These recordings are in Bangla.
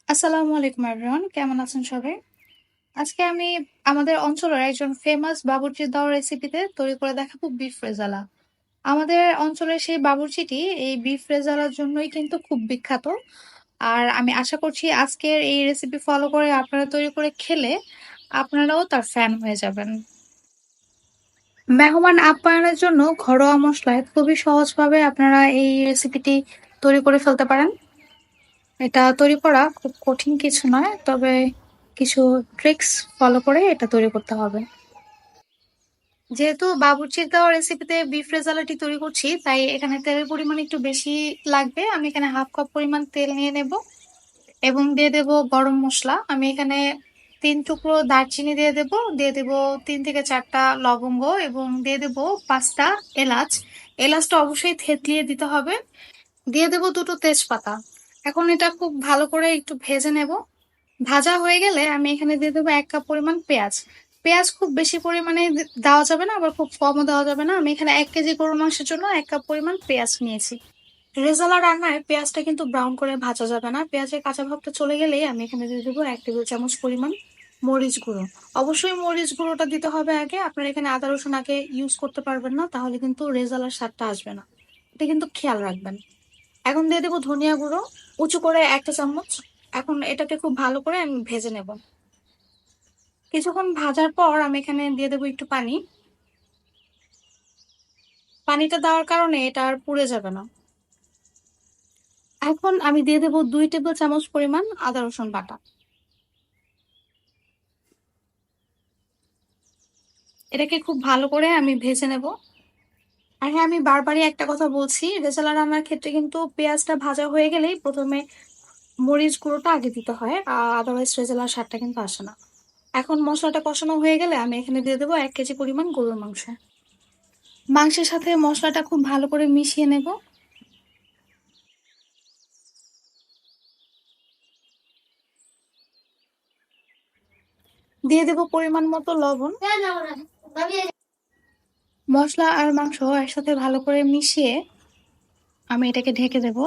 আসসালামু আলাইকুম এভরিওয়ান, কেমন আছেন সবাই? আজকে আমি আমাদের অঞ্চলের একজন ফেমাস বাবুর্চি দাওয়া রেসিপিতে তৈরি করে দেখাবো বিফ রেজালা। আমাদের অঞ্চলের সেই বাবুর্চিটি এই বিফ রেজালার জন্যই কিন্তু খুব বিখ্যাত। আর আমি আশা করছি আজকের এই রেসিপি ফলো করে আপনারা তৈরি করে খেলে আপনারাও তার ফ্যান হয়ে যাবেন। মেহমান আপ্যায়নের জন্য ঘরোয়া মশলায় খুবই সহজভাবে আপনারা এই রেসিপিটি তৈরি করে ফেলতে পারেন। এটা তৈরি করা খুব কঠিন কিছু নয়, তবে কিছু ট্রিক্স ফলো করে এটা তৈরি করতে হবে। যেহেতু বাবুর্চির দেওয়া রেসিপিতে বিফ রেজালাটি তৈরি করছি, তাই এখানে তেলের পরিমাণ একটু বেশি লাগবে। আমি এখানে হাফ কাপ পরিমাণ তেল নিয়ে নেব এবং দিয়ে দেব গরম মশলা। আমি এখানে 3 টুকরো দারচিনি দিয়ে দেব 3 থেকে 4টা লবঙ্গ এবং দিয়ে দেব 5টা এলাচ। এলাচটা অবশ্যই থেতলিয়ে দিতে হবে। দিয়ে দেব 2টো তেজপাতা। এখন এটা খুব ভালো করে একটু ভেজে নেব। ভাজা হয়ে গেলে আমি এখানে দিয়ে দেবো 1 কাপ পরিমাণ পেঁয়াজ। পেঁয়াজ খুব বেশি পরিমাণে দেওয়া যাবে না, আবার খুব কমও দেওয়া যাবে না। আমি এখানে 1 কেজি গরুর মাংসের জন্য 1 কাপ পরিমাণ পেঁয়াজ নিয়েছি। রেজালা রান্নায় পেঁয়াজটা কিন্তু ব্রাউন করে ভাজা যাবে না। পেঁয়াজের কাঁচা ভাবটা চলে গেলেই আমি এখানে দিয়ে দেবো 1 টেবিল চামচ পরিমাণ মরিচ গুঁড়ো। অবশ্যই মরিচ গুঁড়োটা দিতে হবে আগে। আপনারা এখানে আদা রসুন আগে ইউজ করতে পারবেন না, তাহলে কিন্তু রেজালার স্বাদটা আসবে না। এটা কিন্তু খেয়াল রাখবেন। এখন দিয়ে দেবো ধনিয়া গুঁড়ো, উঁচু করে 1 টা চামচ। এখন এটাকে খুব ভালো করে আমি ভেজে নেব। কিছুক্ষণ ভাজার পর আমি এখানে দিয়ে দেবো একটু পানি। পানিটা দেওয়ার কারণে এটা আর পুড়ে যাবে না। এখন আমি দিয়ে দেবো 2 টেবিল চামচ পরিমাণ আদা রসুন বাটা। এটাকে খুব ভালো করে আমি ভেজে নেব। আর হ্যাঁ, আমি বারবারই একটা কথা বলছি, রেজালা রান্নার ক্ষেত্রে কিন্তু পেঁয়াজটা ভাজা হয়ে গেলেই প্রথমে মরিচ গুঁড়োটা আগে দিতে হয়, আদারওয়াইজ রেজালার স্বাদটা কিন্তু আসে না। এখন মশলাটা কষানো হয়ে গেলে আমি এখানে দিয়ে দেবো 1 কেজি পরিমাণ গরুর মাংস। মাংসের সাথে মশলাটা খুব ভালো করে মিশিয়ে নেব। দিয়ে দেব পরিমাণ মতো লবণ। মশলা আর মাংস একসাথে ভালো করে মিশিয়ে আমি এটাকে ঢেকে দেব।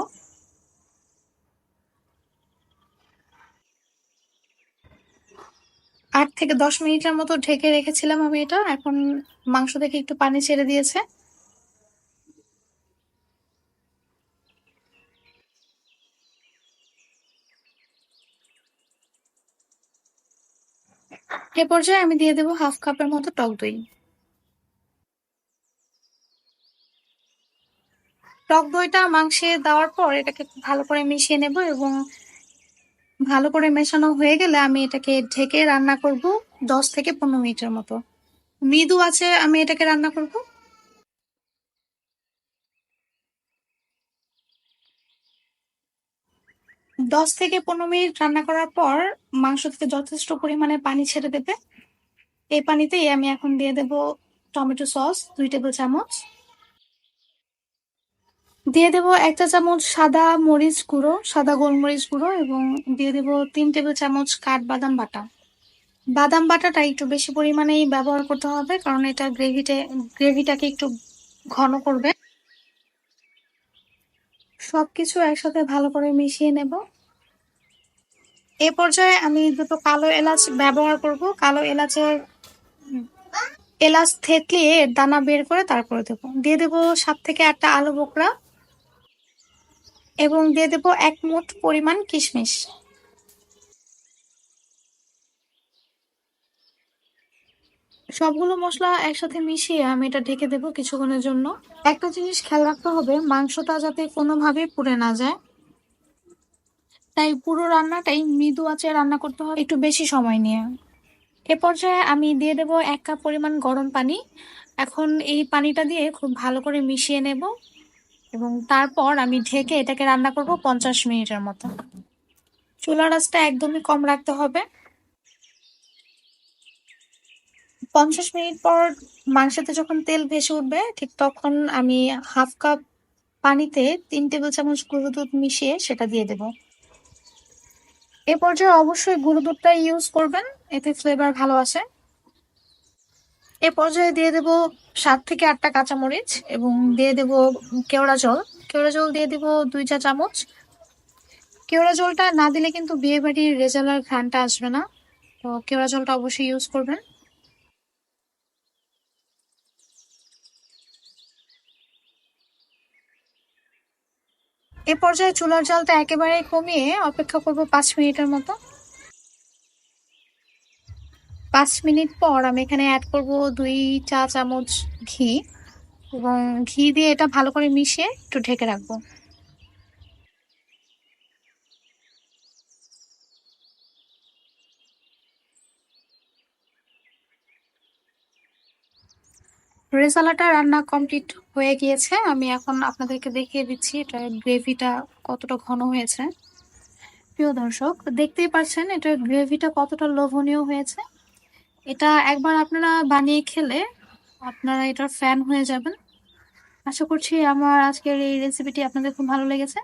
8 থেকে 10 মিনিটের মতো ঢেকে রেখেছিলাম আমি এটা। এখন মাংস থেকে একটু পানি ছেড়ে দিয়েছে। এ পর্যায়ে আমি দিয়ে দেব হাফ কাপের মতো টক দই। টক দইটা মাংসে দেওয়ার পর এটাকে খুব ভালো করে মিশিয়ে নেব এবং ভালো করে মেশানো হয়ে গেলে আমি এটাকে ঢেকে রান্না করব 10 থেকে 15 মিনিটের মতো। মৃদু আছে আমি এটাকে রান্না করব। 10 থেকে 15 মিনিট রান্না করার পর মাংস থেকে যথেষ্ট পরিমাণে পানি ছেড়ে দেবে। এই পানিতেই আমি এখন দিয়ে দেব টমেটো সস 2 টেবিল চামচ। দিয়ে দেব 1 চা চামচ সাদা মরিচ গুঁড়ো, সাদা গোলমরিচ গুঁড়ো এবং দিয়ে দেব 3 টেবিল চামচ কাঠবাদাম বাটা। বাদাম বাটাটা একটু বেশি পরিমাণেই ব্যবহার করতে হবে, কারণ এটা গ্রেভিটাকে একটু ঘন করবে। সবকিছু একসাথে ভালো করে মিশিয়ে নেব। এ পর্যায়ে আমি 2টো কালো এলাচ ব্যবহার করব। কালো এলাচ থেতলিয়ে এর দানা বের করে তারপরে দেবো। দিয়ে দেবো 7 থেকে 8টা আলু বোখরা এবং দিয়ে দেবো 1 মুঠ পরিমাণ কিশমিশ। সবগুলো মশলা একসাথে মিশিয়ে আমি এটা ঢেকে দেবো কিছুক্ষণের জন্য। একটা জিনিস খেয়াল রাখতে হবে, মাংসটা যাতে কোনোভাবেই পুড়ে না যায়, তাই পুরো রান্নাটাই মৃদু আঁচে রান্না করতে হবে, একটু বেশি সময় নিয়ে। এ পর্যায়ে আমি দিয়ে দেবো 1 কাপ পরিমাণ গরম পানি। এখন এই পানিটা দিয়ে খুব ভালো করে মিশিয়ে নেব এবং তারপর আমি ঢেকে এটাকে রান্না করব 50 মিনিটের মতো। চুলার আঁচটা একদমই কম রাখতে হবে। 50 মিনিট পর মাংসতে যখন তেল ভেসে উঠবে, ঠিক তখন আমি হাফ কাপ পানিতে 3 টেবিল চামচ গুঁড়ো দুধ মিশিয়ে সেটা দিয়ে দেব। এ পর্যায়ে অবশ্যই গুঁড়ো দুধটা ইউজ করবেন, এতে ফ্লেভার ভালো আসে। এ পর্যায়ে দিয়ে দেব 7 থেকে 8টা কাঁচামরিচ এবং দিয়ে দেব কেওড়া জল। কেওড়া জল দিয়ে দেব 2 চা চামচ। কেওড়া জলটা না দিলে কিন্তু বিয়ে বাড়ির রেজালার ঘ্রাণটা আসবে না। তো কেওড়া জলটা অবশ্যই ইউজ করবেন। এ পর্যায়ে চুলার জালটা একেবারে কমিয়ে অপেক্ষা করব 5 মিনিটের মতো। 5 মিনিট পর আমি এখানে অ্যাড করব 2 চা চামচ ঘি, এবং ঘি দিয়ে এটা ভালো করে মিশিয়ে একটু ঢেকে রাখবো। রেজালাটা রান্না কমপ্লিট হয়ে গিয়েছে। আমি এখন আপনাদেরকে দেখিয়ে দিচ্ছি এটা গ্রেভিটা কতটা ঘন হয়েছে। প্রিয় দর্শক, দেখতেই পাচ্ছেন এটার গ্রেভিটা কতটা লোভনীয় হয়েছে। এটা একবার আপনারা বানিয়ে খেলে আপনারা এটার ফ্যান হয়ে যাবেন। আশা করছি আমার আজকের এই রেসিপিটি আপনাদের খুব ভালো লেগেছে।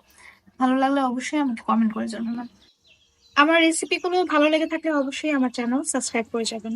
ভালো লাগলে অবশ্যই আমাকে কমেন্ট করে জানাবেন। আমার রেসিপিগুলো ভালো লেগে থাকলে অবশ্যই আমার চ্যানেল সাবস্ক্রাইব করে যাবেন।